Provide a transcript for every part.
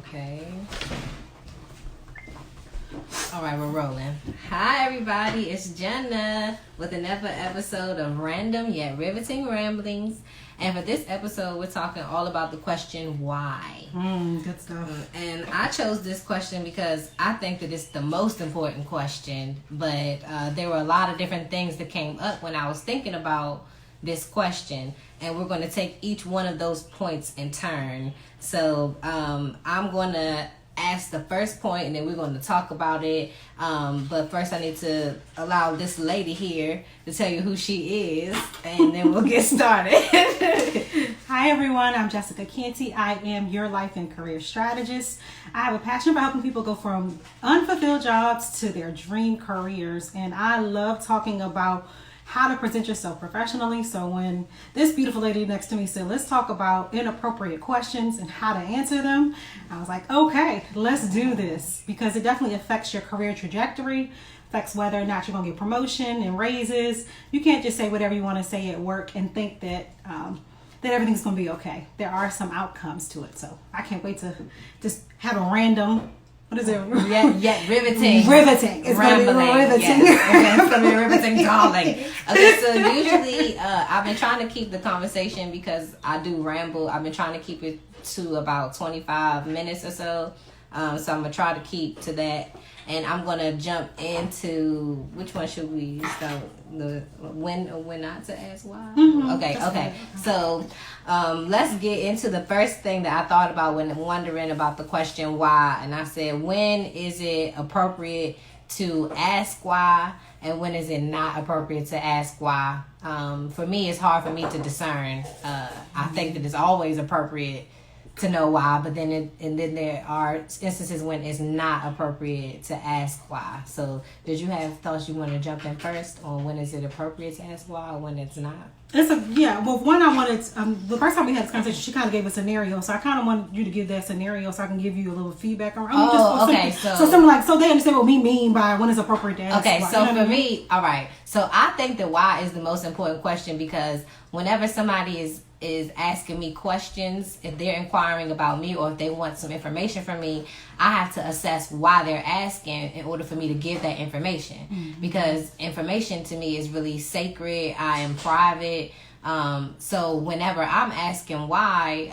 Okay. All right, we're rolling. Hi, everybody. It's Jenna with another episode of Random Yet Riveting Ramblings. And for this episode, we're talking all about the question, why? Good stuff. And I chose this question because I think that it's the most important question. But there were a lot of different things that came up when I was thinking about this question. And we're going to take each one of those points in turn. So I'm going to ask the first point and then we're going to talk about it. But first I need to allow this lady here to tell you who she is and then we'll get started. Hi everyone, I'm Jessica Canty. I am your life and career strategist. I have a passion for helping people go from unfulfilled jobs to their dream careers, and I love talking about how to present yourself professionally. So when this beautiful lady next to me said, let's talk about inappropriate questions and how to answer them, I was like, okay, let's do this, because it definitely affects your career trajectory, affects whether or not you're going to get promotion and raises. You can't just say whatever you want to say at work and think that that everything's going to be okay. There are some outcomes to it. So I can't wait to just have a random, what is it? Yeah, riveting. Riveting. It's going to be riveting. Yes. It's going to be riveting, darling. Okay, so usually I've been trying to keep the conversation, because I do ramble. I've been trying to keep it to about 25 minutes or so. So I'm going to try to keep to that. And I'm going to jump into, which one should we start? The when or when not to ask why? Mm-hmm. Okay. So let's get into the first thing that I thought about when wondering about the question why. And I said, when is it appropriate to ask why? And when is it not appropriate to ask why? For me, it's hard for me to discern. I think that it's always appropriate to know why, but then then there are instances when it's not appropriate to ask why. So did you have thoughts you want to jump in first on when is it appropriate to ask why or when it's not? One I wanted, the first time we had this conversation, she kind of gave a scenario, so I kind of wanted you to give that scenario so I can give you a little feedback on. Okay. So something like, so they understand what we mean by when it's appropriate to ask. Okay, why. so for me, all right. So I think that why is the most important question, because whenever somebody is asking me questions, if they're inquiring about me or if they want some information from me, I have to assess why they're asking in order for me to give that information. Mm-hmm. Because information to me is really sacred. I am private. So whenever I'm asking why,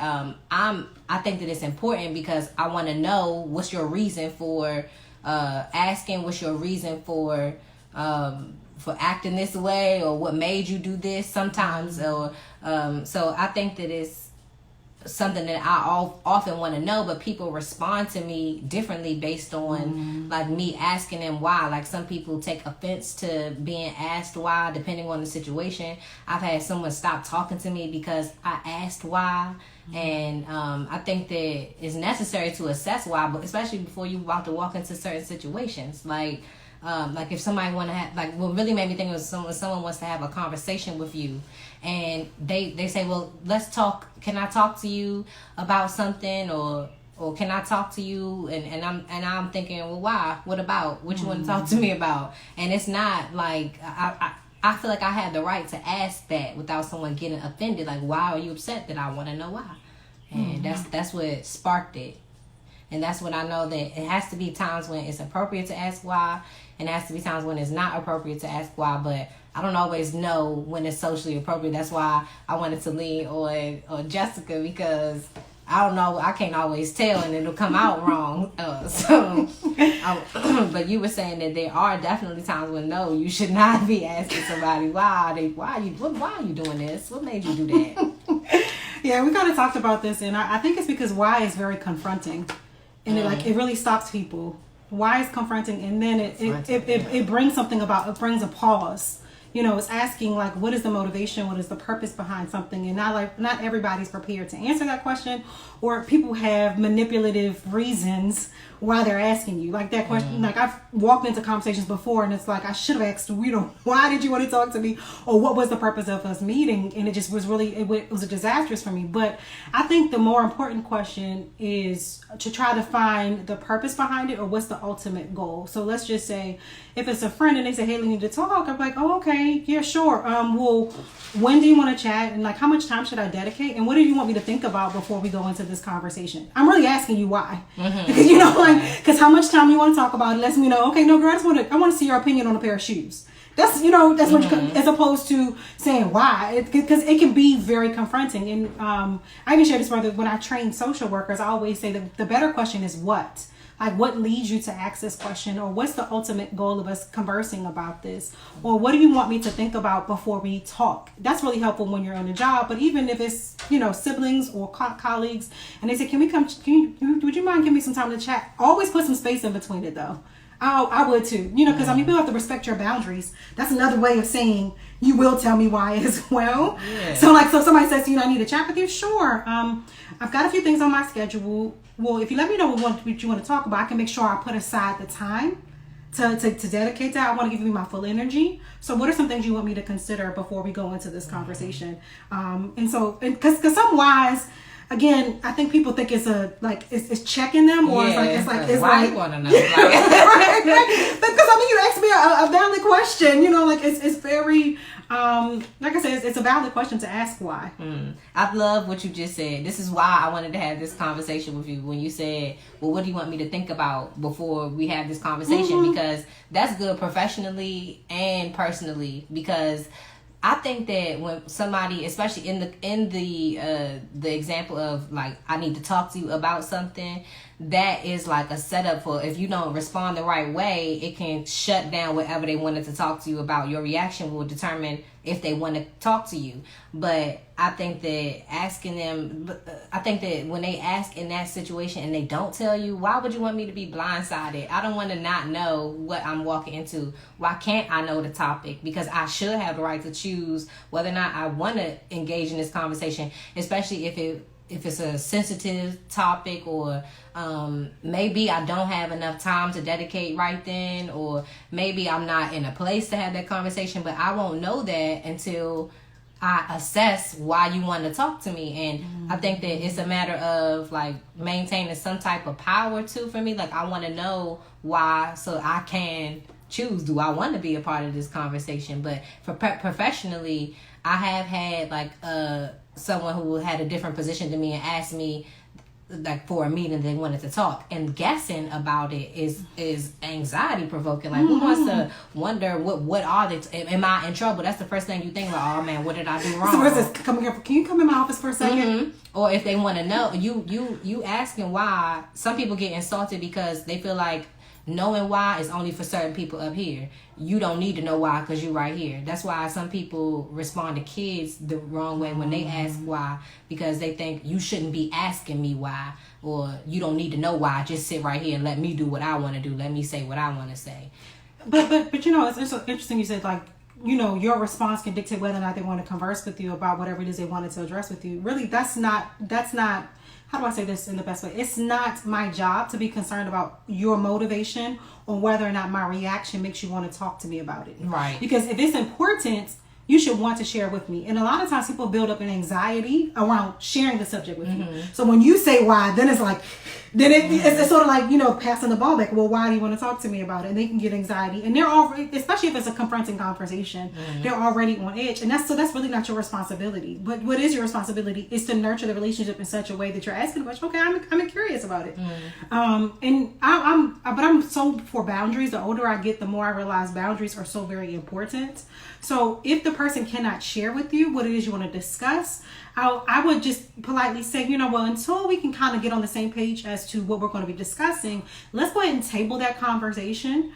I think that it's important because I want to know what's your reason for asking, what's your reason for acting this way, or what made you do this sometimes. Or so I think that it's something that I often want to know, but people respond to me differently based on like me asking them why. Like some people take offense to being asked why depending on the situation. I've had someone stop talking to me because I asked why. And I think that it's necessary to assess why, but especially before you about to walk into certain situations. Like if somebody want to have, like, what really made me think was someone wants to have a conversation with you, and they say, well, let's talk. Can I talk to you about something, or can I talk to you? And I'm thinking, well, why? What about? What you want to talk to me about? And it's not like I feel like I had the right to ask that without someone getting offended. Like, why are you upset? That I want to know why, and that's what sparked it. And that's when I know that it has to be times when it's appropriate to ask why, and it has to be times when it's not appropriate to ask why. But I don't always know when it's socially appropriate. That's why I wanted to lean on Jessica, because I don't know. I can't always tell, and it'll come out wrong. But you were saying that there are definitely times when no, you should not be asking somebody why are you doing this? What made you do that? Yeah, we kind of talked about this, and I think it's because why is very confronting. And it really stops people. Why is confronting, and then it brings something about, it brings a pause. You know, it's asking like, what is the motivation? What is the purpose behind something? And not everybody's prepared to answer that question, or people have manipulative reasons why they're asking you. Like that question, like I've walked into conversations before and it's like, I should have asked, why did you want to talk to me? Or what was the purpose of us meeting? And it just was really, it was a disastrous for me. But I think the more important question is to try to find the purpose behind it, or what's the ultimate goal. So let's just say if it's a friend and they say, hey, we need to talk. I'm like, oh, okay. okay, yeah, sure. Well, when do you want to chat? And like, how much time should I dedicate? And what do you want me to think about before we go into this conversation? I'm really asking you why. Because, you know, like, because how much time you want to talk about it lets me know, okay, no, girl, I want to see your opinion on a pair of shoes. That's, you know, that's what you, as opposed to saying why, because it can be very confronting. And I even share this further. When I train social workers, I always say that the better question is what. Like, what leads you to ask this question, or what's the ultimate goal of us conversing about this, or what do you want me to think about before we talk? That's really helpful when you're on a job. But even if it's, you know, siblings or colleagues, and they say, would you mind giving me some time to chat? Always put some space in between it, though. I would too, you know, because I mean, people have to respect your boundaries. That's another way of saying you will tell me why as well. Yeah. So somebody says, you know, I need to chat with you. Sure. I've got a few things on my schedule. Well, if you let me know what you want to talk about, I can make sure I put aside the time to dedicate that. I want to give you my full energy. So what are some things you want me to consider before we go into this conversation? And so, because some whys, again, I think people think it's it's checking them, or it's why you want to know? Like, right? Because I mean, you asked me a valid question. You know, like it's very like I said, it's a valid question to ask why. I love what you just said. This is why I wanted to have this conversation with you when you said, well, what do you want me to think about before we have this conversation? Because that's good professionally and personally, because I think that when somebody, especially in the example of like, I need to talk to you about something, that is like a setup for, if you don't respond the right way, it can shut down whatever they wanted to talk to you about. Your reaction will determine if they want to talk to you. But I think that asking them, I think that when they ask in that situation and they don't tell you, why would you want me to be blindsided? I don't want to not know what I'm walking into. Why can't I know the topic? Because I should have the right to choose whether or not I want to engage in this conversation, especially if it's a sensitive topic, or maybe I don't have enough time to dedicate right then, or maybe I'm not in a place to have that conversation. But I won't know that until I assess why you want to talk to me. And I think that it's a matter of like maintaining some type of power too for me. Like, I want to know why, so I can choose, do I want to be a part of this conversation? But for professionally, I have had like someone who had a different position than me and asked me like for a meeting, they wanted to talk, and guessing about it is anxiety provoking. Like, who wants to wonder what are they? Am I in trouble? That's the first thing you think about. Oh man, what did I do wrong? So can you come in my office for a second? Or if they want to know, you asking why. Some people get insulted because they feel like knowing why is only for certain people up here. You don't need to know why because you're right here. That's why some people respond to kids the wrong way when they ask why, because they think you shouldn't be asking me why, or you don't need to know why. Just sit right here and let me do what I want to do. Let me say what I want to say. But you know, it's so interesting you said, like, you know, your response can dictate whether or not they want to converse with you about whatever it is they wanted to address with you. Really, that's not how do I say this in the best way? It's not my job to be concerned about your motivation or whether or not my reaction makes you want to talk to me about it. Right. Because if it's important, you should want to share with me. And a lot of times people build up an anxiety around sharing the subject with you. So when you say why, then it's like, it's sort of like, you know, passing the ball back. Well, why do you want to talk to me about it? And they can get anxiety. And they're already, especially if it's a confronting conversation, they're already on edge. And that's really not your responsibility. But what is your responsibility is to nurture the relationship in such a way that you're asking the question, okay, I'm curious about it. And I'm so for boundaries. The older I get, the more I realize boundaries are so very important. So if the person cannot share with you what it is you want to discuss, I would just politely say, you know, well, until we can kind of get on the same page as to what we're going to be discussing, let's go ahead and table that conversation,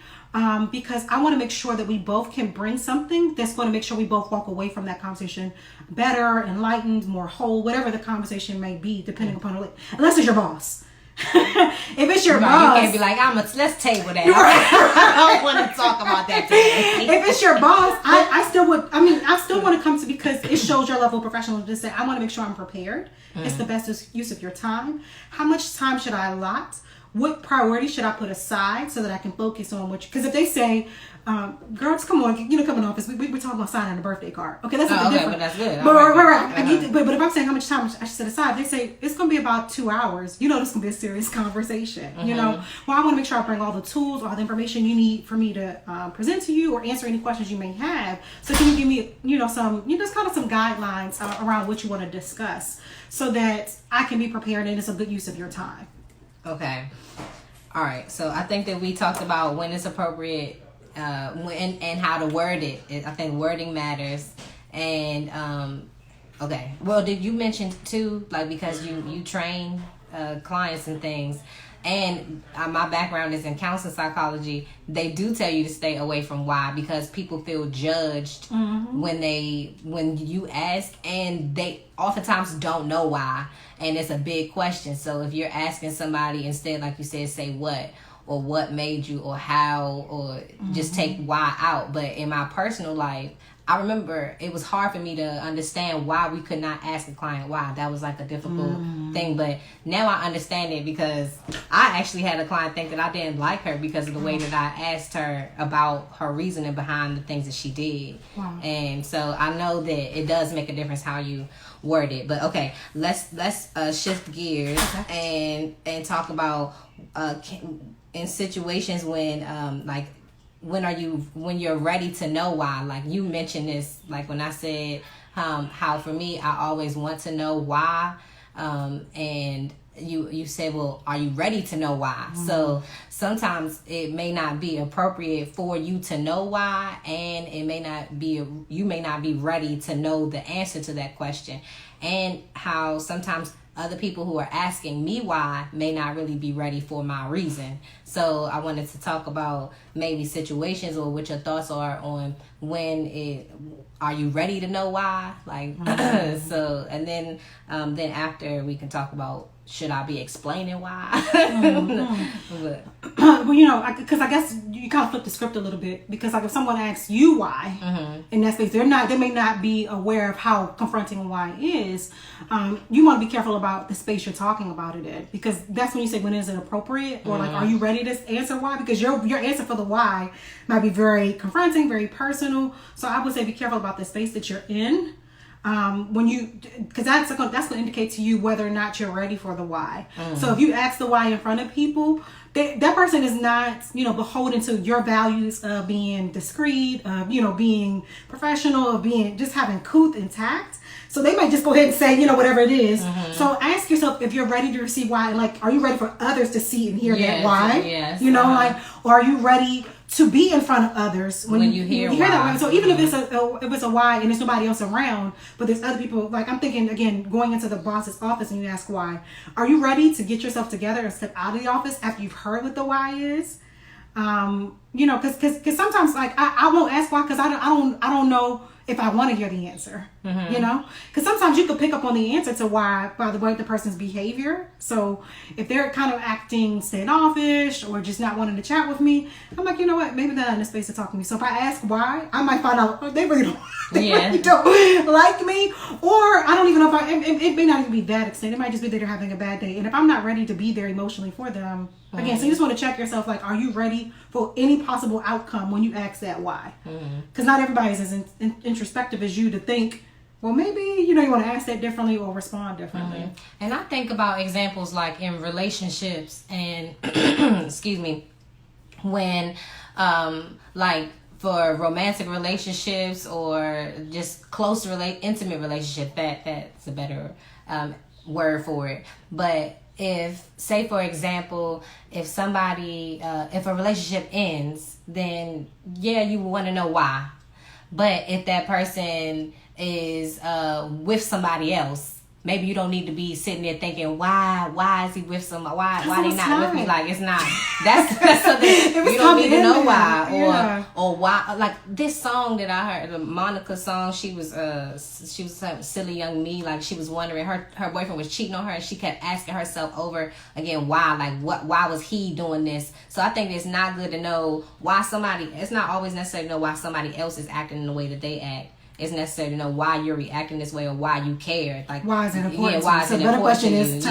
because I want to make sure that we both can bring something that's going to make sure we both walk away from that conversation better, enlightened, more whole, whatever the conversation may be, depending upon, unless it's your boss. If it's your boss, you can't be like, let's table that. I don't want to talk about that today. If it's your boss, I still want to come to, because it shows your level of professionalism to say, I want to make sure I'm prepared. It's the best use of your time. How much time should I allot? what priority should I put aside so that I can focus on because if they say, girls, come on, come in office. We're talking about signing a birthday card. Okay, that's something different. But that's good. But right. But if I'm saying how much time I should set aside, they say it's going to be about 2 hours. This is going to be a serious conversation. Well, I want to make sure I bring all the tools, all the information you need for me to present to you or answer any questions you may have. So can you give me, some, just kind of some guidelines around what you want to discuss so that I can be prepared and it's a good use of your time. Okay. All right. So I think that we talked about when it's appropriate. When and how to word it. I think wording matters. And okay, well, did you mention too, like, because you train clients and things, and my background is in counseling psychology. They do tell you to stay away from why, because people feel judged when you ask, and they oftentimes don't know why, and it's a big question. So if you're asking somebody, instead, like you said, say what, or what made you, or how, or just take why out. But in my personal life, I remember it was hard for me to understand why we could not ask a client why. That was like a difficult thing. But now I understand it, because I actually had a client think that I didn't like her because of the way that I asked her about her reasoning behind the things that she did. Wow. And so I know that it does make a difference how you word it. But okay, let's shift gears and talk about in situations when when you're ready to know why. Like you mentioned this, like when I said how for me I always want to know why, and you said, well, are you ready to know why? So sometimes it may not be appropriate for you to know why, and it may not be you may not be ready to know the answer to that question, and how sometimes other people who are asking me why may not really be ready for my reason. So I wanted to talk about maybe situations, or what your thoughts are on are you ready to know why? Like, so, and then after we can talk about, should I be explaining why? Well, because I guess you kind of flip the script a little bit, because like if someone asks you why in that space, they may not be aware of how confronting why is. You want to be careful about the space you're talking about it in, because that's when you say, when is it appropriate, or like, are you ready to answer why? Because your answer for the why might be very confronting, very personal. So I would say be careful about the space that you're in. Because that's going to indicate to you whether or not you're ready for the why. So if you ask the why in front of people, that person is not, beholden to your values of being discreet, of, being professional, of being, just having truth intact. So they might just go ahead and say, whatever it is. So ask yourself if you're ready to receive why, and like, are you ready for others to see and hear that why? Yes. Or are you ready to be in front of others when you hear that? So even if it's a why and there's nobody else around, but there's other people, like I'm thinking again, going into the boss's office and you ask why, are you ready to get yourself together and step out of the office after you've heard what the why is? Because sometimes like I won't ask why, because I don't know if I want to hear the answer, because sometimes you could pick up on the answer to why by the way the person's behavior. So if they're kind of acting standoffish or just not wanting to chat with me, I'm like, you know what, maybe they're not in a space to talk to me. So if I ask why, I might find out they really don't like me, or I don't even know if it may not even be that extent. It might just be that they're having a bad day, and if I'm not ready to be there emotionally for them, again, so you just want to check yourself, like, are you ready for any possible outcome when you ask that why? Because not everybody is as introspective as you to think, well, maybe, you want to ask that differently or respond differently. And I think about examples like in relationships and, excuse me, when, like, for romantic relationships or just close, intimate relationship, that's a better word for it. But if, say for example, if somebody, if a relationship ends, then you want to know why. But if that person is with somebody else, maybe you don't need to be sitting there thinking, why is he with somebody? Why they not with me? Like, it's not. That's something you don't need to know why, or why. Like this song that I heard, the Monica song. She was silly young me. Like she was wondering, her boyfriend was cheating on her, and she kept asking herself over again why. Like why was he doing this? So I think it's not good to know why somebody. It's not always necessary to know why somebody else is acting in the way that they act. it's necessary to know why you're reacting this way or why you care. Like, why is it important? Yeah, why is it important? The better question is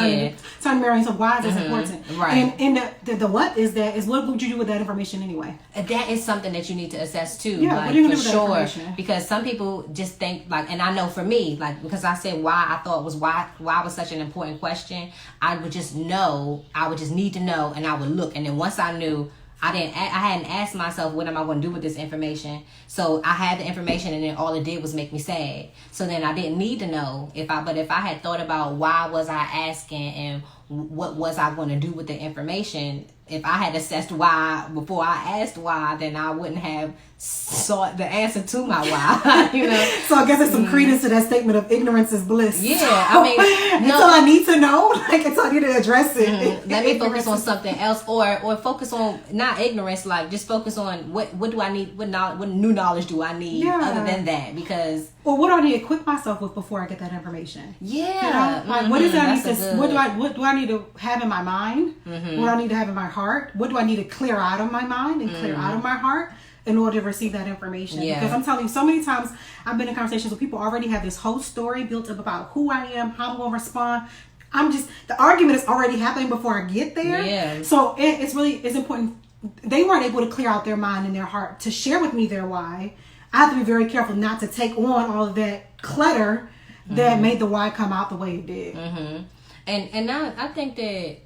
turn Mary into why is this Mm-hmm. important? Right. And the what is that is what would you do with that information anyway? That is something that you need to assess too. Yeah, like, what are you gonna for do with that information? Because some people just think like, and I know for me, like, because I said why I thought was why was such an important question, I would just need to know, and I would look, and then once I knew, I hadn't asked myself what am I going to do with this information. So I had the information, and then all it did was make me sad. So then I didn't need to know but if I had thought about why was I asking and what was I going to do with the information, if I had assessed why before I asked why, then I wouldn't have sought the answer to my why. So I guess it's some credence to that statement of ignorance is bliss. Yeah, I mean, until I need to know, until I need to address it. Let me focus on something else, or focus on not ignorance, like just focus on what do I need, what new knowledge do I need other than that, because. Or what do I need to equip myself with before I get that information? Yeah. Like what is that I need to? What do I need to have in my mind? Mm-hmm. What do I need to have in my heart? What do I need to clear out of my mind and clear out of my heart in order to receive that information? Yeah. Because I'm telling you, so many times I've been in conversations where people already have this whole story built up about who I am, how I'm going to respond. The argument is already happening before I get there. Yeah. So it's important. They weren't able to clear out their mind and their heart to share with me their why. I have to be very careful not to take on all of that clutter that made the why come out the way it did. Mm-hmm. And I think that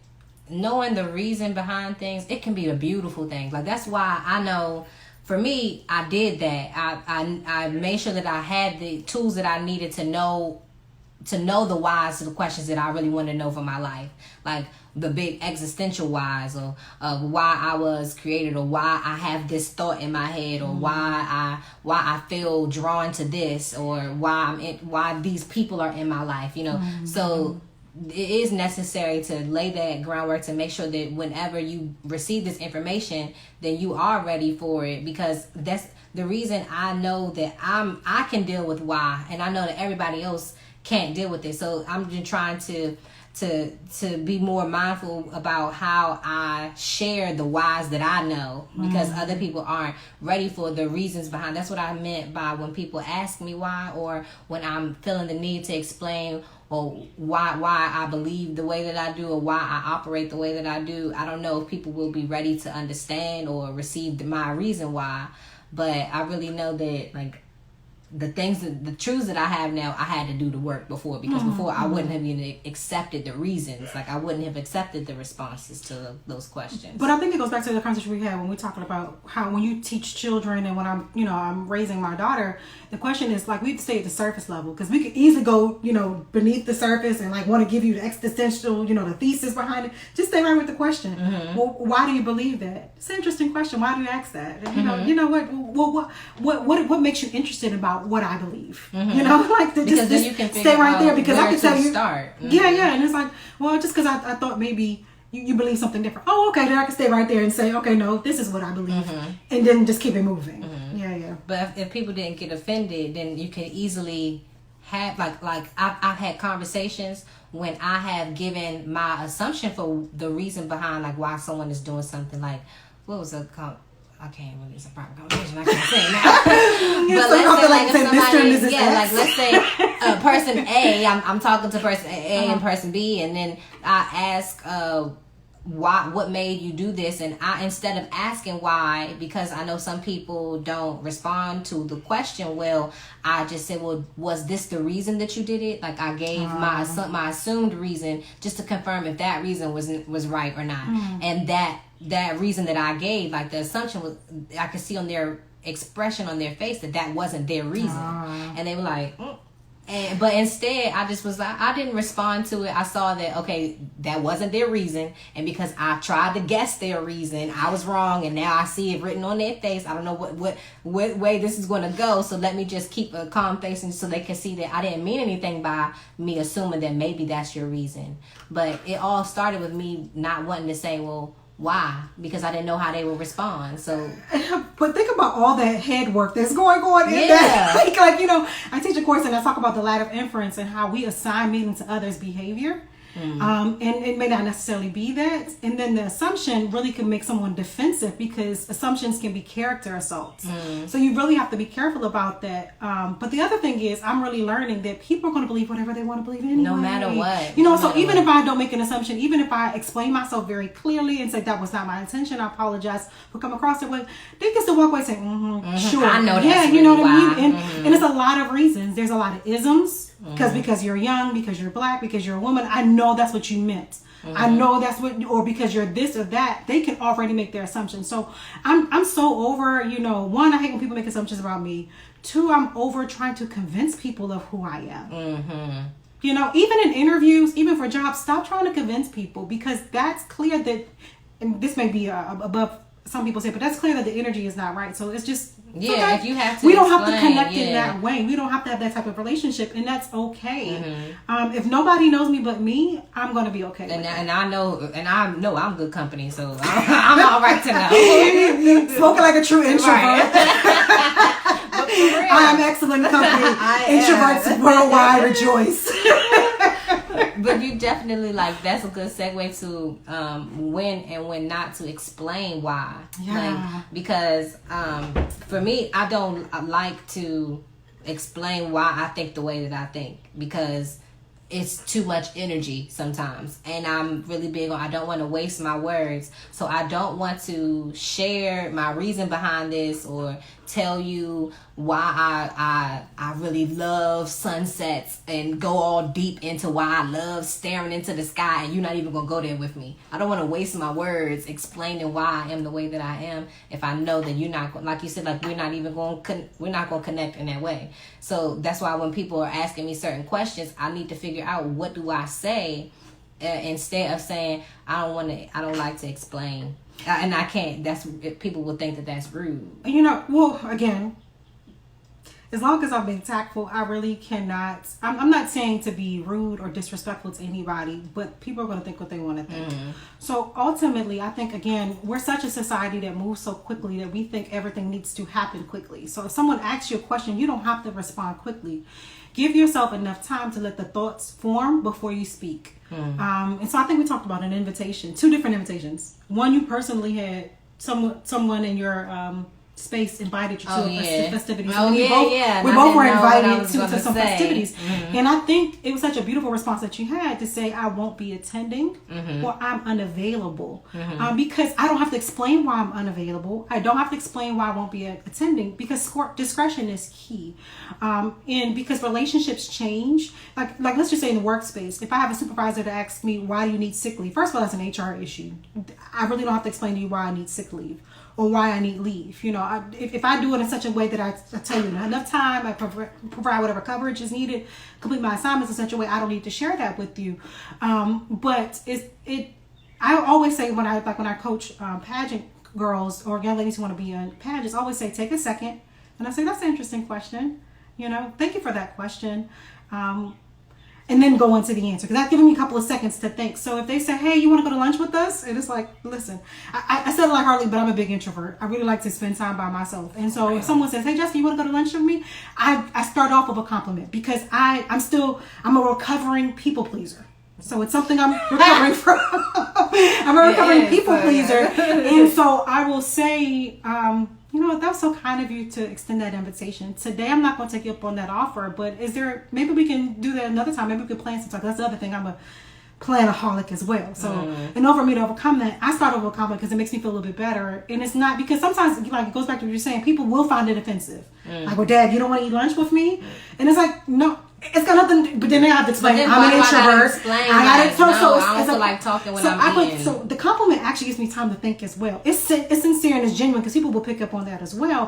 knowing the reason behind things, it can be a beautiful thing. Like, that's why I know, for me, I did that. I made sure that I had the tools that I needed to know the whys to the questions that I really wanted to know for my life. Like the big existential whys, or why I was created, or why I have this thought in my head, or why I feel drawn to this, or why these people are in my life. So it is necessary to lay that groundwork to make sure that whenever you receive this information, then you are ready for it, because that's the reason I know that I can deal with why, and I know that everybody else can't deal with it. So I'm just trying to be more mindful about how I share the whys that I know, because other people aren't ready for the reasons behind. That's what I meant by when people ask me why, or when I'm feeling the need to explain or why I believe the way that I do, or why I operate the way that I do. I don't know if people will be ready to understand or receive my reason why, but I really know that, like, the truths that I have now, I had to do the work before, because before I wouldn't have even accepted the reasons. Like, I wouldn't have accepted the responses to those questions. But I think it goes back to the conversation we had when we're talking about how when you teach children, and when I'm raising my daughter, the question is, like, we have to stay at the surface level, because we could easily go, beneath the surface and, like, want to give you the existential, the thesis behind it. Just stay right with the question. Well, why do you believe that? It's an interesting question. Why do you ask that? And, what makes you interested about what I believe? Like, because just you can stay right there, because I can tell you. Start. Yeah, and it's like, well, just because I thought maybe you believe something different. Oh, okay, then I can stay right there and say, okay, no, this is what I believe, and then just keep it moving. Yeah. But if people didn't get offended, then you can easily have like I've had conversations when I have given my assumption for the reason behind, like, why someone is doing something. Like, what was I can't really, it's a private conversation, I can't say it now. But let's say, like, let's say person A, I'm talking to person A and person B, and then I ask what made you do this, and I, instead of asking why, because I know some people don't respond to the question well, I just said, well, was this the reason that you did it? Like, I gave my assumed reason just to confirm if that reason was right or not. And that reason that I gave, like, the assumption was, I could see on their expression on their face that wasn't their reason. And they were like, but instead, I just was like, I didn't respond to it. I saw that, okay, that wasn't their reason. And because I tried to guess their reason, I was wrong. And now I see it written on their face. I don't know what way this is going to go. So let me just keep a calm face, and so they can see that I didn't mean anything by me assuming that maybe that's your reason. But it all started with me not wanting to say, well, why? Because I didn't know how they would respond. So, but think about all that head work that's going on in that. Like, I teach a course and I talk about the ladder of inference and how we assign meaning to others' behavior. And it may not necessarily be that. And then the assumption really can make someone defensive because assumptions can be character assaults. So you really have to be careful about that. But the other thing is, I'm really learning that people are going to believe whatever they want to believe anyway. No matter what. You know, so even if I don't make an assumption, even if I explain myself very clearly and say that was not my intention, I apologize for coming across it way, they can still walk away saying, sure. I know that's yeah, really you know what why. I mean? And it's a lot of reasons. There's a lot of isms. Because you're young, because you're black, because you're a woman, I know that's what you meant. I know that's what, or because you're this or that, they can already make their assumptions. So I'm so over, you know, one, I hate when people make assumptions about me. Two, I'm over trying to convince people of who I am. You know, even in interviews, even for jobs, stop trying to convince people, because that's clear that, and this may be above some people say, but that's clear that the energy is not right. So it's just, if you have to, we don't have to connect in that way. We don't have to have that type of relationship, and that's okay. If nobody knows me but me, I'm gonna be okay. And I know I'm good company, so I'm all right to know. Spoken like a true introvert. I am excellent company. Introverts worldwide rejoice. But you definitely, like, that's a good segue to when and when not to explain why. Because for me, I don't like to explain why I think the way that I think, because it's too much energy sometimes, and I'm really big on, I don't want to waste my words, so I don't want to share my reason behind this or tell you why I really love sunsets and go all deep into why I love staring into the sky, and you're not even gonna go there with me. I don't want to waste my words explaining why I am the way that I am if I know that you're not, like you said, like we're not gonna connect in that way. So that's why when people are asking me certain questions, I need to figure out, what do I say instead of saying I don't like to explain. And I can't. People will think that that's rude. You know, well, again, as long as I'm being tactful, I really cannot. I'm not saying to be rude or disrespectful to anybody, but people are going to think what they want to think. So ultimately, I think, again, we're such a society that moves so quickly that we think everything needs to happen quickly. So if someone asks you a question, you don't have to respond quickly. Give yourself enough time to let the thoughts form before you speak. And so I think we talked about an invitation, 2 different invitations. One, you personally had someone in your space invited you to a festivities. We both were invited to some festivities. And I think it was such a beautiful response that you had to say, I won't be attending, or I'm unavailable. Because I don't have to explain why I'm unavailable. I don't have to explain why I won't be attending, because discretion is key. And because relationships change, like let's just say in the workspace, if I have a supervisor that asks me, why do you need sick leave? First of all, that's an HR issue. I really don't have to explain to you why I need sick leave or why I need leave. You know, if I do it in such a way that I tell you enough time, I provide whatever coverage is needed, complete my assignments in such a way, I don't need to share that with you. But I always say when I coach pageant girls or young ladies who want to be in pageants, I always say, take a second. And I say, that's an interesting question. You know, thank you for that question. And then go into the answer, because that's giving me a couple of seconds to think. So if they say, hey, you want to go to lunch with us? And it's like, listen, I said it like Harley, but I'm a big introvert. I really like to spend time by myself. And so if someone says, hey, Jessica, you want to go to lunch with me? I start off with a compliment, because I'm a recovering people pleaser. So it's something I'm recovering from. I'm a recovering people pleaser. And so I will say, you know, that was so kind of you to extend that invitation. Today, I'm not going to take you up on that offer, but maybe we can do that another time. Maybe we could plan some time. That's the other thing. I'm a planaholic as well. So, in order for me to overcome that, I start over compliment because it makes me feel a little bit better. And it's not, because sometimes, like, it goes back to what you're saying, people will find it offensive. Like, well, Dad, you don't want to eat lunch with me? And it's like, no. It's got nothing, but then they have to explain. I'm an introvert. I got to so I don't feel like talking when I'm eating. So the compliment actually gives me time to think as well. It's sincere and it's genuine, because people will pick up on that as well.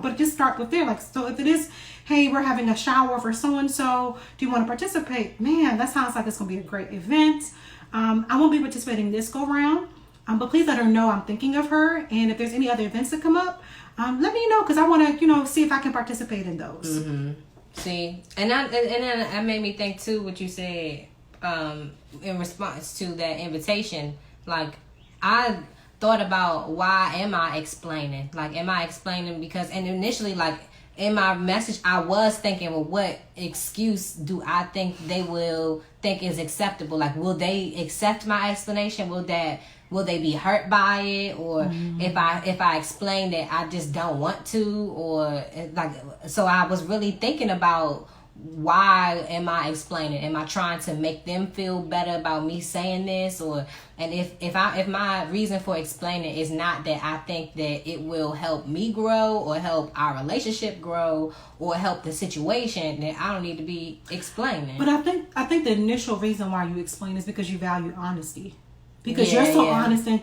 But just start with there. Like, so if it is, hey, we're having a shower for so and so, do you want to participate? Man, that sounds like it's going to be a great event. I won't be participating this go round, but please let her know I'm thinking of her. And if there's any other events that come up, let me know, because I want to see if I can participate in those. See, and then that made me think too what you said in response to that invitation. Like, I thought about, why am I explaining? Like, am I explaining because, and initially, like, in my message, I was thinking, well, what excuse do I think they will think is acceptable? Like, will they accept my explanation? Will they be hurt by it? Or if I explain that I just don't want to, or like, so I was really thinking about, why am I explaining? Am I trying to make them feel better about me saying this? And if my reason for explaining is not that I think that it will help me grow or help our relationship grow or help the situation, then I don't need to be explaining. But I think the initial reason why you explain is because you value honesty. Because you're so honest and,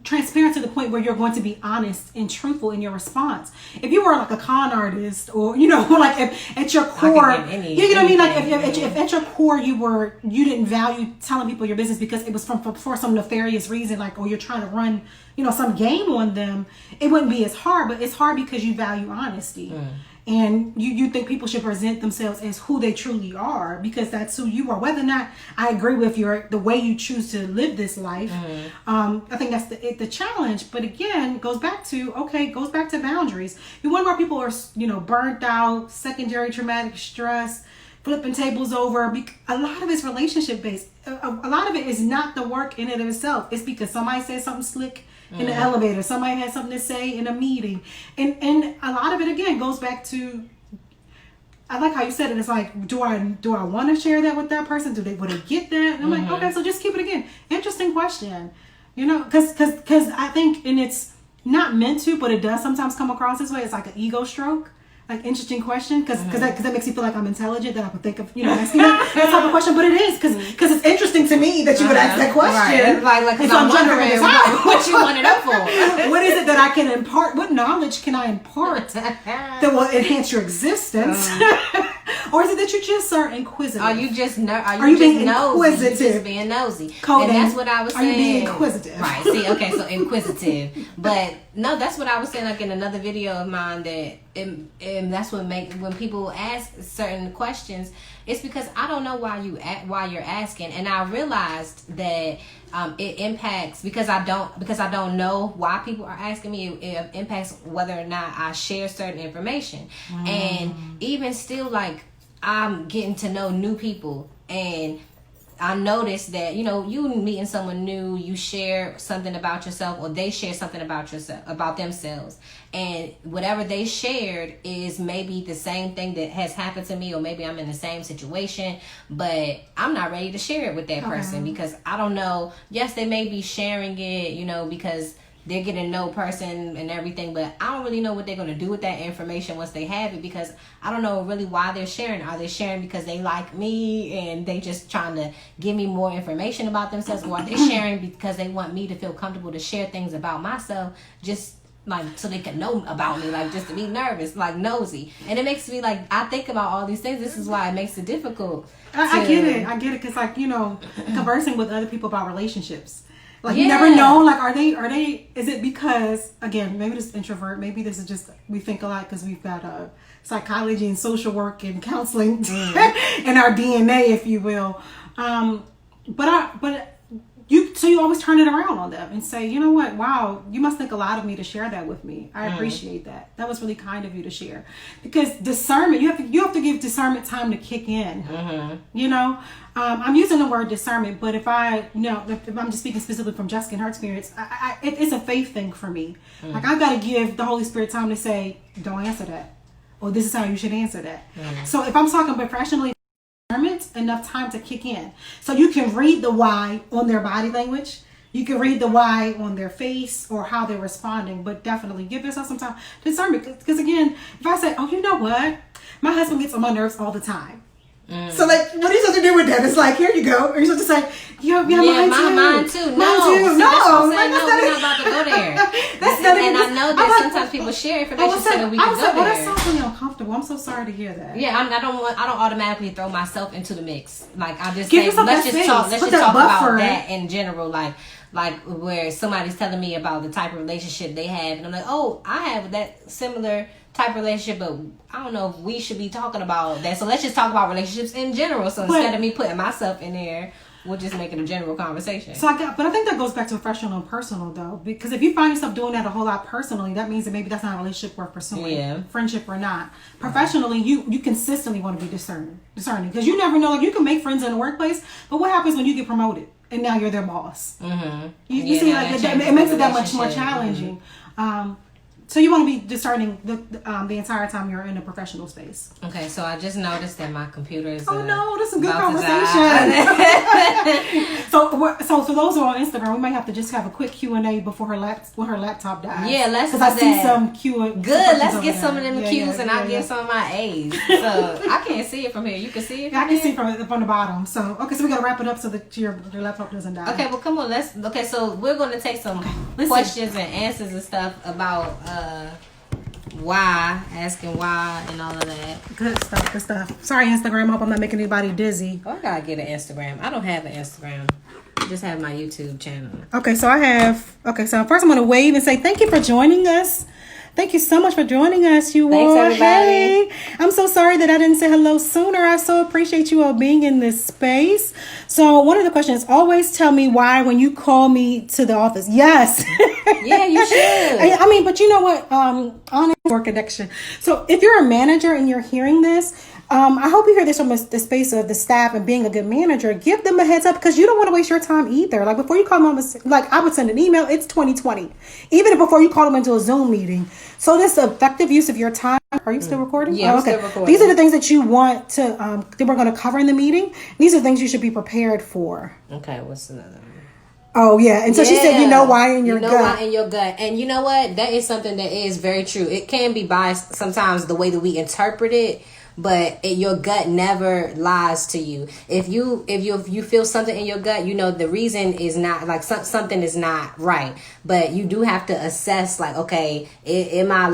transparent to the point where you're going to be honest and truthful in your response. If you were like a con artist, or, like if at your core, you know what I mean? Like if at your core you didn't value telling people your business because it was for some nefarious reason, like, or you're trying to run, some game on them, it wouldn't be as hard. But it's hard because you value honesty. And you think people should present themselves as who they truly are, because that's who you are. Whether or not I agree with the way you choose to live this life, I think that's the challenge. But again, goes back to boundaries. You wonder why people are burnt out, secondary traumatic stress, flipping tables over. A lot of it's relationship based. A lot of it is not the work in and of itself. It's because somebody said something slick in the elevator, somebody had something to say in a meeting, and a lot of it again goes back to, I like how you said it. It's like, do I want to share that with that person? Would they get that? And I'm like, okay, so just keep it again. Interesting question, because I think, and it's not meant to, but it does sometimes come across this way. It's like an ego stroke. Like, interesting question, because that makes you feel like I'm intelligent, that I would think of asking that type of question. But it is because it's interesting to me that you would ask that question. Right. Like, because I'm wondering what you want it up for. What is it that I can impart? What knowledge can I impart that will enhance your existence? Or is it that you just are inquisitive? Are you just are you being nosy? Inquisitive? You just being nosy. Coding. And that's what I was saying. Are you being inquisitive? Right. See, okay, so inquisitive. But no, that's what I was saying, like in another video of mine, that and that's what when people ask certain questions, it's because I don't know why you're asking, and I realized that it impacts, because I don't know why people are asking me. It impacts whether or not I share certain information, and even still, like, I'm getting to know new people, and I noticed that, you meeting someone new, you share something about yourself, or they share something about themselves. And whatever they shared is maybe the same thing that has happened to me, or maybe I'm in the same situation, but I'm not ready to share it with that person because I don't know. Yes, they may be sharing it, because they're getting to know person and everything, but I don't really know what they're going to do with that information once they have it, because I don't know really why they're sharing. Are they sharing because they like me and they just trying to give me more information about themselves, or are they sharing because they want me to feel comfortable to share things about myself, just like so they can know about me, like just to be nervous, like nosy? And it makes me, like, I think about all these things. This is why it makes it difficult. I get it, because like, conversing with other people about relationships. Like, you never know, like, are they, is it because, again, maybe this introvert, maybe this is just, we think a lot because we've got psychology and social work and counseling in our DNA, if you will. So you always turn it around on them and say, you know what, wow, you must think a lot of me to share that with me. I appreciate that. That was really kind of you to share. Because discernment, you have to give discernment time to kick in. I'm using the word discernment, but if I'm just speaking specifically from Jessica and her experience, it's a faith thing for me. Like, I've got to give the Holy Spirit time to say, don't answer that, or this is how you should answer that. So if I'm talking professionally, enough time to kick in, so you can read the why on their body language, you can read the why on their face or how they're responding, but definitely give yourself some time to discern. Because again, if I say, oh, you know what, my husband gets on my nerves all the time, so like, what are you supposed to do with that? It's like, here you go. Are you supposed to say, mine too? Mine too. No, we're not about to go there. And I know that sometimes people share information so that we can go there. That sounds really uncomfortable. I'm so sorry to hear that. Yeah, I don't automatically throw myself into the mix. Like, I just say, let's just talk about that in general. Like where somebody's telling me about the type of relationship they have, and I'm like, oh, I have that similar type of relationship, but I don't know if we should be talking about that. So let's just talk about relationships in general. So instead of me putting myself in there, we'll just make it a general conversation. But I think that goes back to professional and personal though, because if you find yourself doing that a whole lot personally, that means that maybe that's not a relationship worth pursuing, friendship or not. Professionally, you consistently want to be discerning, because you never know. Like you can make friends in the workplace, but what happens when you get promoted and now you're their boss? Mm-hmm. You see, like it makes it that much more challenging. Mm-hmm. So you want to be discerning the entire time you're in a professional space. Okay, so I just noticed that my computer is. Oh no, that's a good conversation. So for those who are on Instagram, we might have to just have a quick Q&A before her laptop dies. Yeah, let's. Because I see some Q. Good. Let's get some of them Q's and I'll get some of my A's. So I can't see it from here. You can see it. I can see from the bottom. So we gotta wrap it up so that your laptop doesn't die. Okay, well come on. So we're gonna take some questions and answers and stuff about. Asking why and all of that. Good stuff. Sorry, Instagram. I hope I'm not making anybody dizzy. Oh, I gotta get an Instagram. I don't have an Instagram. I just have my YouTube channel. Okay, so first I'm gonna wave and say thank you for joining us. Thank you so much for joining us, you Thanks, all. everybody. Hey, I'm so sorry that I didn't say hello sooner. I so appreciate you all being in this space. So one of the questions, always tell me why when you call me to the office. Yes. Yeah, you should. I mean, but you know what? On work connection. So if you're a manager and you're hearing this, I hope you hear this from the space of the staff and being a good manager. Give them a heads up because you don't want to waste your time either. Like before you call them, like I would send an email. It's 2020. Even before you call them into a Zoom meeting. So this effective use of your time. Are you still recording? Yeah, I'm still recording. These are the things that you want to that we're going to cover in the meeting. These are things you should be prepared for. Okay, what's another one? Oh yeah, and so she said, you know why in your gut. Why in your gut, and you know what? That is something that is very true. It can be biased sometimes the way that we interpret it. But your gut never lies to you. If you feel something in your gut, you know the reason is not like something is not right. But you do have to assess like, okay, am I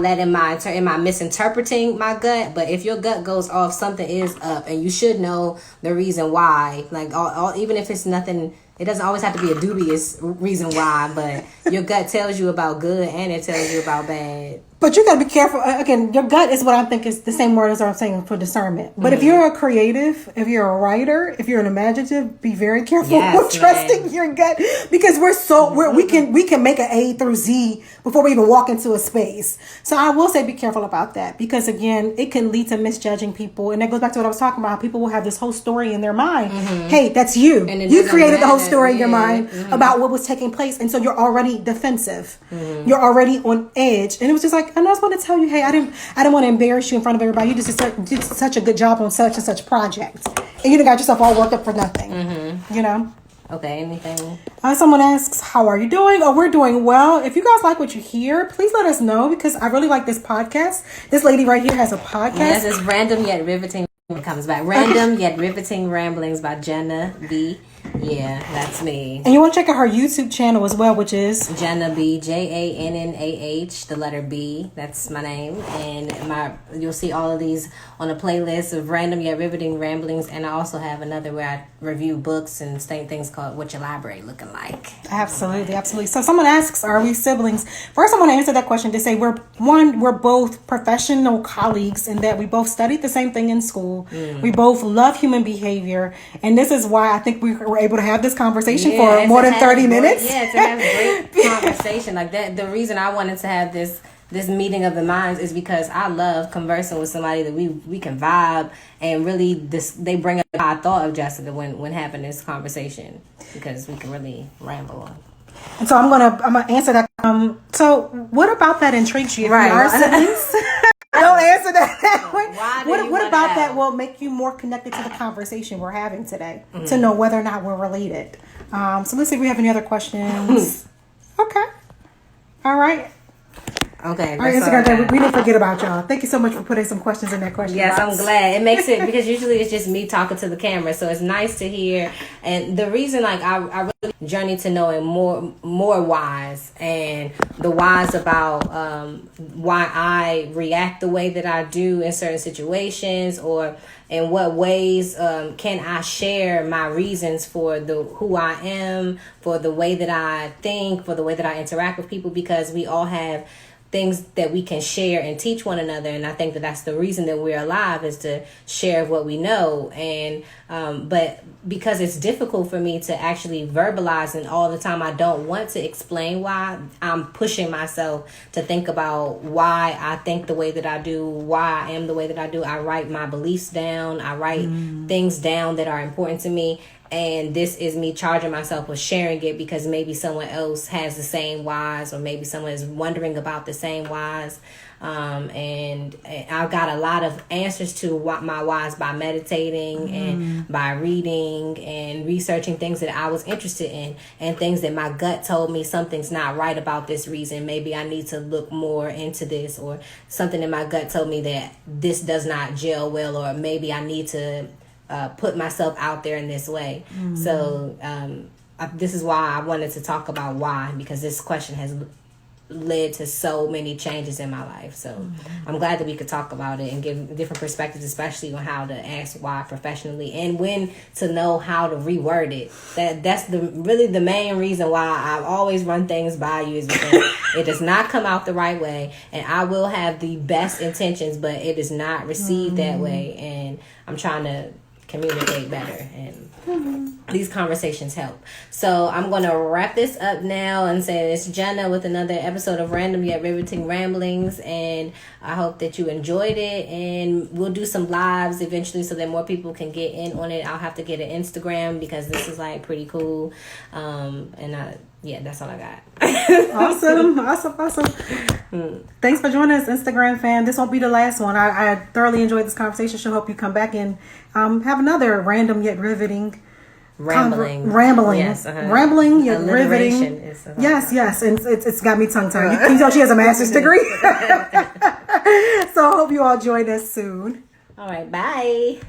misinterpreting my gut? But if your gut goes off, something is up, and you should know the reason why. Like even if it's nothing. It doesn't always have to be a dubious reason why, but your gut tells you about good and it tells you about bad. But you got to be careful. Again, your gut is what I think is the same word as I'm saying for discernment. But if you're a creative, if you're a writer, if you're an imaginative, be very careful with trusting your gut because we can make an A through Z before we even walk into a space. So I will say be careful about that because again, it can lead to misjudging people, and that goes back to what I was talking about. People will have this whole story in their mind. Mm-hmm. Hey, that's you. You created the whole story in your mind about what was taking place, and so you're already defensive. Mm-hmm. You're already on edge, and it was just like. And I just want to tell you, hey, I didn't want to embarrass you in front of everybody. You just did such a good job on such and such project, and you done got yourself all worked up for nothing. Mm-hmm. You know. Okay. Anything? Someone asks, "How are you doing?" Oh, we're doing well. If you guys like what you hear, please let us know because I really like this podcast. This lady right here has a podcast. Yes, it's random yet riveting. It comes back. Random yet riveting ramblings by Jenna B. Yeah, that's me. And you want to check out her YouTube channel as well, which is Jenna B, JANNAH, the letter B. That's my name, and you'll see all of these on a playlist of random yet riveting ramblings. And I also have another where I review books and things called "What Your Library Looking Like." Absolutely. So someone asks, "Are we siblings?" First, I want to answer that question to say we're both professional colleagues in that we both studied the same thing in school. We both love human behavior, and this is why I think we were able to have this conversation for more than 30 minutes. Yeah, to have a great conversation like that. The reason I wanted to have this meeting of the minds is because I love conversing with somebody that we can vibe and really they bring up how I thought of Jessica when having this conversation because we can really ramble on. And so I'm gonna answer that. So what about that intrigues you? Right. Our siblings? Don't answer that way. What about that will make you more connected to the conversation we're having today to know whether or not we're related? So let's see if we have any other questions. Okay. All right. Okay. All right, Instagram, we didn't forget about y'all. Thank you so much for putting some questions in that question Yes, box. I'm glad. It makes it because usually it's just me talking to the camera, so it's nice to hear. And the reason, like, I really journey to knowing more whys and the whys about why I react the way that I do in certain situations, or in what ways can I share my reasons for who I am, for the way that I think, for the way that I interact with people, because we all have things that we can share and teach one another. And I think that that's the reason that we're alive, is to share what we know. And but because it's difficult for me to actually verbalize, and all the time I don't want to explain why, I'm pushing myself to think about why I think the way that I do, why I am the way that I do. I write my beliefs down. I write things down that are important to me. And this is me charging myself with sharing it, because maybe someone else has the same whys, or maybe someone is wondering about the same whys. And I've got a lot of answers to what my whys by meditating and by reading and researching things that I was interested in, and things that my gut told me something's not right about this reason. Maybe I need to look more into this, or something in my gut told me that this does not gel well, or maybe I need to put myself out there in this way. So this is why I wanted to talk about why, because this question has led to so many changes in my life. So I'm glad that we could talk about it and give different perspectives, especially on how to ask why professionally, and when to know how to reword it. That's really the main reason why I've always run things by you, is because it does not come out the right way, and I will have the best intentions, but it is not received that way. And I'm trying to communicate better, and these conversations help. So I'm going to wrap this up now and say it's Jenna with another episode of Random Yet Riveting Ramblings, and I hope that you enjoyed it, and we'll do some lives eventually so that more people can get in on it. I'll have to get an Instagram, because this is like pretty cool. Yeah, that's all I got. Awesome. Thanks for joining us, Instagram fan. This won't be the last one. I thoroughly enjoyed this conversation. She'll hope you come back and have another random yet riveting rambling. Yes, rambling yet riveting. Yes, and it's got me tongue tied. You can tell she has a master's degree. So I hope you all join us soon. All right, bye.